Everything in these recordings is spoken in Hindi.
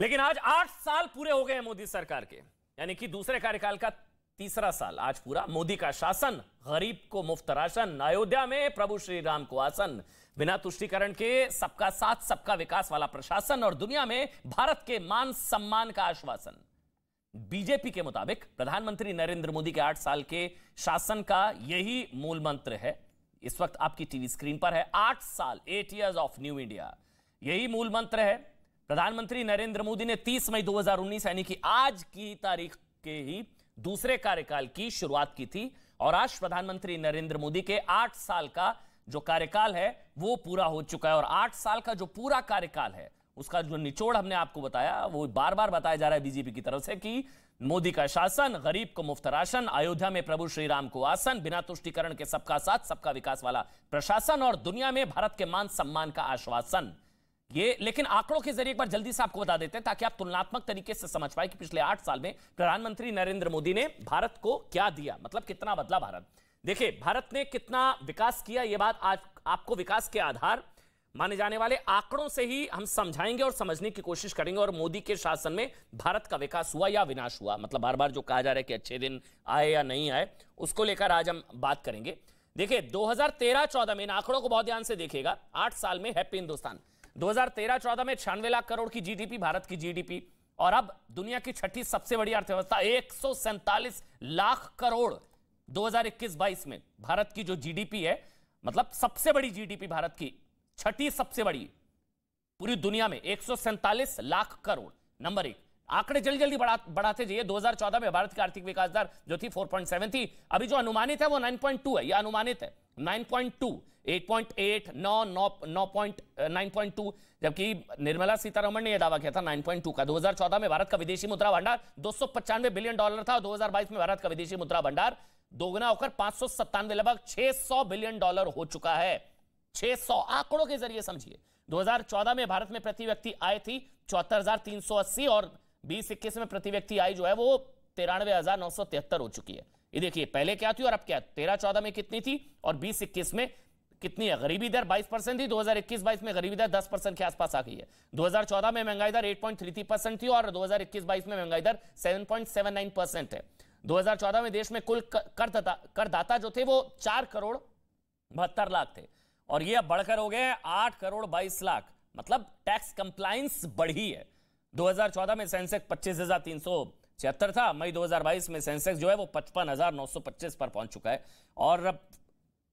लेकिन आज 8 साल पूरे हो गए हैं मोदी सरकार के, यानी कि दूसरे कार्यकाल का तीसरा साल आज पूरा। मोदी का शासन, गरीब को मुफ्त राशन, अयोध्या में प्रभु श्री राम को आसन, बिना तुष्टीकरण के सबका साथ सबका विकास वाला प्रशासन और दुनिया में भारत के मान सम्मान का आश्वासन। बीजेपी के मुताबिक प्रधानमंत्री नरेंद्र मोदी के 8 साल के शासन का यही मूल मंत्र है। इस वक्त आपकी टीवी स्क्रीन पर है 8 साल, 8 इयर्स ऑफ न्यू इंडिया, यही मूल मंत्र है। प्रधानमंत्री नरेंद्र मोदी ने 30 मई 2019 यानी कि आज की तारीख के ही दूसरे कार्यकाल की शुरुआत की थी और आज प्रधानमंत्री नरेंद्र मोदी के 8 साल का जो कार्यकाल है वो पूरा हो चुका है। और 8 साल का जो पूरा कार्यकाल है उसका जो निचोड़ हमने आपको बताया, वो बार बार बताया जा रहा है बीजेपी की तरफ से कि मोदी का शासन, गरीब को मुफ्त राशन, अयोध्या में प्रभु श्री राम को आसन, बिना तुष्टीकरण के सबका साथ सबका विकास वाला प्रशासन और दुनिया में भारत के मान सम्मान का आश्वासन। ये लेकिन आंकड़ों के जरिए एक बार जल्दी से आपको बता देते हैं ताकि आप तुलनात्मक तरीके से समझ पाए कि पिछले 8 साल में प्रधानमंत्री नरेंद्र मोदी ने भारत को क्या दिया, मतलब कितना बदला भारत। देखिए भारत ने कितना विकास किया, यह बात आज आपको विकास के आधार माने जाने वाले आंकड़ों से ही हम समझाएंगे और समझने की कोशिश करेंगे। और मोदी के शासन में भारत का विकास हुआ या विनाश हुआ, मतलब बार बार जो कहा जा रहा है कि अच्छे दिन आए या नहीं आए, उसको लेकर आज हम बात करेंगे। देखिए 2013-14 में इन आंकड़ों को बहुत ध्यान से देखिएगा। 8 साल में हैप्पी हिंदुस्तान 2013-14 में 96 लाख करोड़ की जीडीपी, भारत की जीडीपी, और अब दुनिया की छठी सबसे बड़ी अर्थव्यवस्था 147 लाख करोड़ 2021-22 में भारत की जो जीडीपी है, मतलब सबसे बड़ी जीडीपी भारत की, छठी सबसे बड़ी पूरी दुनिया में 147 लाख करोड़, नंबर 1। आंकड़े जल्दी जल्दी बढ़ाते जाइए। 2014 में भारत की आर्थिक विकास दर जो थी 4.7 थी, अभी जो अनुमानित है वो 9.2 है। यह अनुमानित है 9.2, 8.8, 9.2, जबकि निर्मला सीतारमण ने यह दावा किया था 9.2 का। 2014 में भारत का विदेशी मुद्रा भंडार $295 बिलियन था। 2022 में भारत का विदेशी मुद्रा भंडार दोगुना होकर 597, लगभग $600 बिलियन हो चुका है। 600 आंकड़ों के जरिए समझिए। 2014 में भारत में प्रति व्यक्ति आय थी 74,380 और 2021 में प्रति व्यक्ति आय जो है वो 93,973 हो चुकी है। ये देखिए पहले क्या थी और अब क्या, 13-14 में कितनी थी और 2021 में कितनी है। गरीबी दर 22% थी, 2021-22 में गरीबी दर 10% के आसपास आ गई है। 2014 में महंगाई दर 8.33% थी और 2021-22 में महंगाई दर 7.79% है। 2014 में देश में कुल करदाता जो थे वो 4,72,00,000 थे और ये अब बढ़कर हो गए 8,22,00,000, मतलब टैक्स कंप्लायंस बढ़ी है। 2014 में सेंसेक्स 25,376 था, मई 2022 में सेंसेक्स जो है वो 55,925 पर पहुंच चुका है। और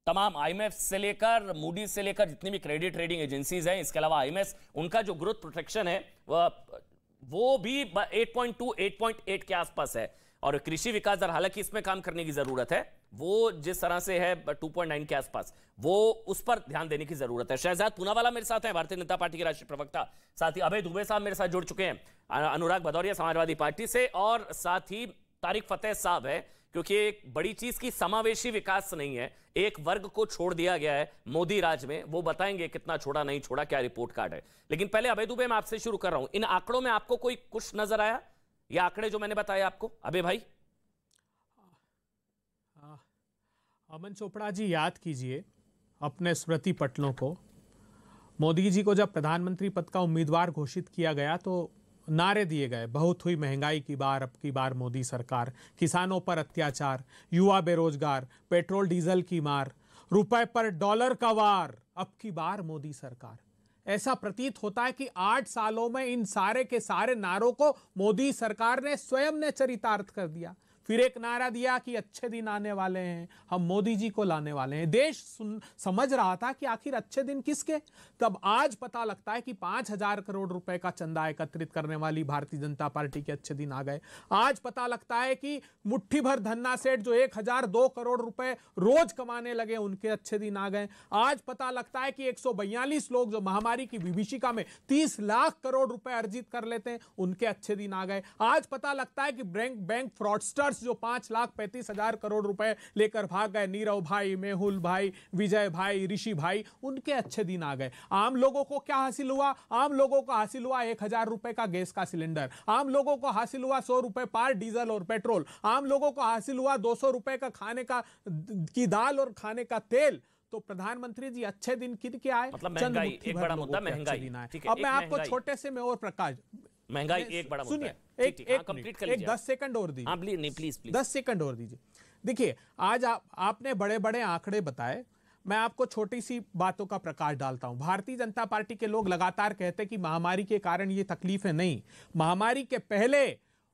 तमाम आईएमएफ से लेकर मूडीज से लेकर जितनी भी क्रेडिट रेटिंग एजेंसीज हैं, इसके अलावा आईएमएफ, उनका जो ग्रोथ प्रोटेक्शन है वो भी 8.2, 8.8 के आसपास है। और कृषि विकास दर, हालांकि इसमें काम करने की जरूरत है, वो जिस तरह से है 2.9 के आसपास, वो उस पर ध्यान देने की जरूरत है। शहजाद पूनावाला मेरे साथ हैं, भारतीय जनता पार्टी के राष्ट्रीय प्रवक्ता, साथ ही अभय दुबे साहब मेरे साथ जुड़ चुके हैं अनुराग भदौरिया समाजवादी पार्टी से, और साथ ही तारिक फतेह साहब है, क्योंकि एक बड़ी चीज की समावेशी विकास नहीं है, एक वर्ग को छोड़ दिया गया है मोदी राज में, वो बताएंगे कितना छोड़ा नहीं छोड़ा, क्या रिपोर्ट कार्ड है। लेकिन पहले अभय दुबे मैं आपसे शुरू कर रहा हूं, इन आंकड़ों में आपको कोई कुछ नजर आया? ये आंकड़े जो मैंने बताए आपको, अबे भाई। अमन चोपड़ा जी, याद कीजिए अपने स्मृति पटलों को। मोदी जी को जब प्रधानमंत्री पद का उम्मीदवार घोषित किया गया तो नारे दिए गए, बहुत हुई महंगाई की बार, अब की बार मोदी सरकार, किसानों पर अत्याचार, युवा बेरोजगार, पेट्रोल डीजल की मार, रुपए पर डॉलर का वार, अब की बार मोदी सरकार। ऐसा प्रतीत होता है कि 8 सालों में इन सारे के सारे नारों को मोदी सरकार ने स्वयं ने चरितार्थ कर दिया। फिर एक नारा दिया कि अच्छे दिन आने वाले हैं, हम मोदी जी को लाने वाले हैं। देश समझ रहा था कि आखिर अच्छे दिन किसके, तब आज पता लगता है कि 5,000 करोड़ रुपए का चंदा एकत्रित करने वाली भारतीय जनता पार्टी के अच्छे दिन आ गए। आज पता लगता है कि मुट्ठी भर धन्ना सेठ जो 1,002 करोड़ रुपए रोज कमाने लगे, उनके अच्छे दिन आ गए। आज पता लगता है कि 142 लोग जो महामारी की विभीषिका में 30 लाख करोड़ रुपए अर्जित कर लेते हैं, उनके अच्छे दिन आ गए। आज पता लगता है कि बैंक फ्रॉडस्टर जो 5,35,000 करोड़ रुपए लेकर भाग गए, नीरव भाई, मेहुल भाई, विजय भाई, ऋषि भाई, उनके अच्छे दिन आ गए। आम लोगों को क्या हासिल हुआ? आम लोगों को हासिल हुआ 1,000 रुपए का गैस का सिलेंडर, आम लोगों को हासिल हुआ 100 रुपए पार डीजल और पेट्रोल, आम लोगों को हासिल हुआ 200 रुपए का खाने की दाल और खाने का तेल। तो प्रधानमंत्री जी अच्छे दिन किन के आए? मतलब महंगाई एक बड़ा मुद्दा, महंगाई। अब मैं आपको छोटे से में और प्रकाश महंगाई एक बड़ा मुद्दा सुनिए, है। एक ठीक, हाँ, एक कंप्लीट कर मिनट, लीजिए। 10 सेकंड और दीजिए। हाँ प्लीज, नहीं प्लीज प्लीज। 10 सेकंड और दीजिए। देखिए, आज आपने बड़े बड़े आंकड़े बताए, मैं आपको छोटी सी बातों का प्रकाश डालता हूं। भारतीय जनता पार्टी के लोग लगातार कहते हैं कि महामारी के कारण ये तकलीफें नहीं, महामारी के पहले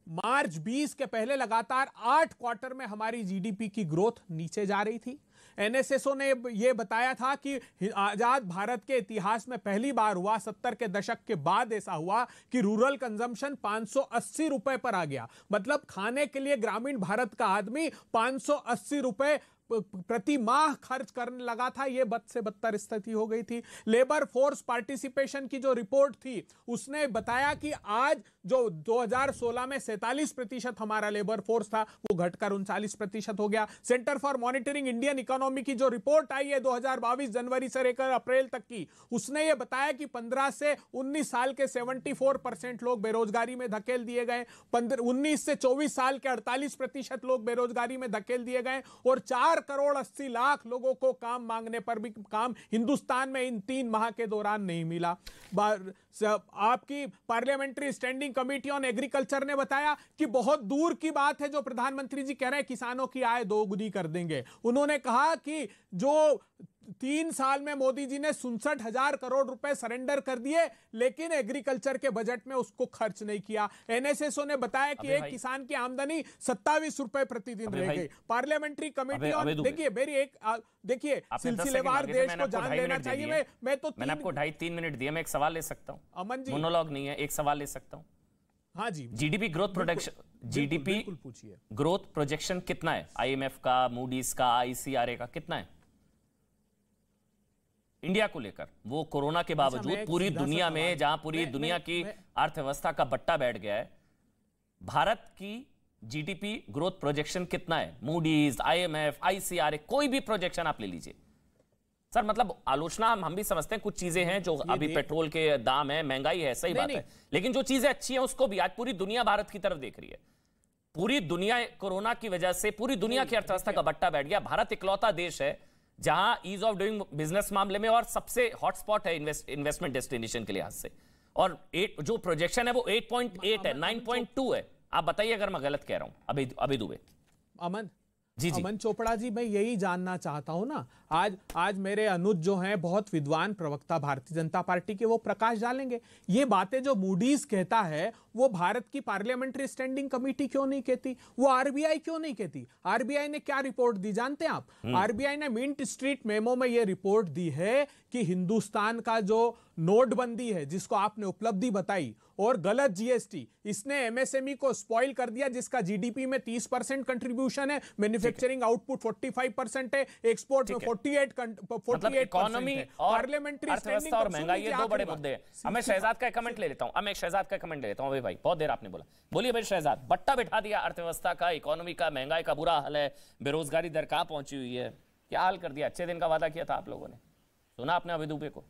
मार्च 20 के पहले लगातार 8 क्वार्टर में हमारी जीडीपी की ग्रोथ नीचे जा रही थी। एनएसएसओ ने यह बताया था कि आजाद भारत के इतिहास में पहली बार हुआ, 70 के दशक के बाद ऐसा हुआ कि रूरल कंजम्पशन 580 रुपए पर आ गया। मतलब खाने के लिए ग्रामीण भारत का आदमी 580 रुपए प्रति माह खर्च करने लगा था। यह बद से बदतर स्थिति हो गई थी। लेबर फोर्स पार्टिसिपेशन की जो रिपोर्ट थी उसने बताया कि आज जो 2016 में 47% हमारा लेबर फोर्स था, वो घटकर 39% हो गया। Centre for monitoring Indian economy की जो रिपोर्ट आई है 2022 जनवरी से लेकर अप्रैल तक की, उसने यह बताया कि 15 से 19 साल के 74% लोग बेरोजगारी में धकेल दिए गए, 19 से 24 साल के 48% लोग बेरोजगारी में धकेल दिए गए, और 4 करोड़ 80 लाख लोगों को काम मांगने पर भी काम हिंदुस्तान में इन 3 माह के दौरान नहीं मिला। आपकी parliamentary standing committee on agriculture ने बताया कि बहुत दूर की बात है जो प्रधानमंत्री जी कह रहे हैं किसानों की आय दोगुनी कर देंगे। उन्होंने कहा कि जो 3 साल में मोदी जी ने 67,000 करोड़ रुपए सरेंडर कर दिए, लेकिन एग्रीकल्चर के बजट में उसको खर्च नहीं किया। एनएसएसओ ने बताया कि एक किसान की आमदनी 27 रुपए प्रतिदिन रह गई। पार्लियामेंट्री कमेटी ऑन, देखिए मेरी एक, देखिए सिलसिलेवार देश को जान लेना चाहिए। मैं तो मैंने आपको 2.5-3 मिनट दिए, मैं एक सवाल ले सकता हूं? अमन जी, मोनोलॉग नहीं है, एक सवाल ले सकता हूं? हाँ जी। GDP growth projection, GDP growth projection कितना है? आईएमएफ का, मूडीज का, आईसीआरए का कितना है इंडिया को लेकर? वो कोरोना के बावजूद पूरी दुनिया में, जहां पूरी दुनिया की अर्थव्यवस्था का बट्टा बैठ गया है, भारत की जीडीपी ग्रोथ प्रोजेक्शन कितना है? मूडीज, आईएमएफ, आईसीआरए, कोई भी प्रोजेक्शन आप ले लीजिए सर। मतलब आलोचना हम भी समझते हैं, कुछ चीजें हैं जो अभी पेट्रोल के दाम है, महंगाई है, सही बात है, लेकिन जो चीजें अच्छी हैं उसको भी आज पूरी दुनिया भारत की तरफ देख रही है। पूरी दुनिया कोरोना की वजह से पूरी दुनिया की अर्थव्यवस्था का बट्टा बैठ गया। भारत इकलौता देश है जहां ईज ऑफ डूइंग बिजनेस मामले में और सबसे हॉटस्पॉट है इन्वेस्टमेंट डेस्टिनेशन के लिहाज से, और जो प्रोजेक्शन है वो 8.8 है, 9.2 है। आप बताइए अगर मैं गलत कह रहा हूं। अभी दुबे। अमन जी जी। अमन चोपड़ा जी, मैं यही जानना चाहता हूं ना, आज मेरे अनुज जो हैं बहुत विद्वान प्रवक्ता भारतीय जनता पार्टी के, वो प्रकाश डालेंगे। ये बातें जो मूडीज कहता है वो भारत की पार्लियामेंट्री स्टैंडिंग कमेटी क्यों नहीं कहती, वो आरबीआई क्यों नहीं कहती? आरबीआई ने क्या रिपोर्ट दी जानते हैं आप? आरबीआई ने मिंट स्ट्रीट मेमो में यह रिपोर्ट दी है कि हिंदुस्तान का जो नोटबंदी है, जिसको आपने उपलब्धि बताई, और गलत जीएसटी, इसने एमएसएमई को स्पॉइल कर दिया, जिसका जीडीपी में 30% कंट्रीब्यूशन है, मैन्युफैक्चरिंग आउटपुट 45% है, एक्सपोर्ट में 48% इकोनॉमी और पार्लियामेंट्री अर्थव्यवस्था और महंगाई, ये दो बड़े मुद्दे हैं। अब मैं शहजाद का कमेंट ले लेता हूं। अभी भाई बहुत देर आपने बोला, बोलिए भाई शहजाद। बट्टा बिठा दिया अर्थव्यवस्था का, इकोनॉमी का, महंगाई का बुरा हाल है, बेरोजगारी दर कहां पहुंची हुई है, क्या हाल कर दिया? अच्छे दिन का वादा किया था आप लोगों ने, सुना आपने अभी दुबे को?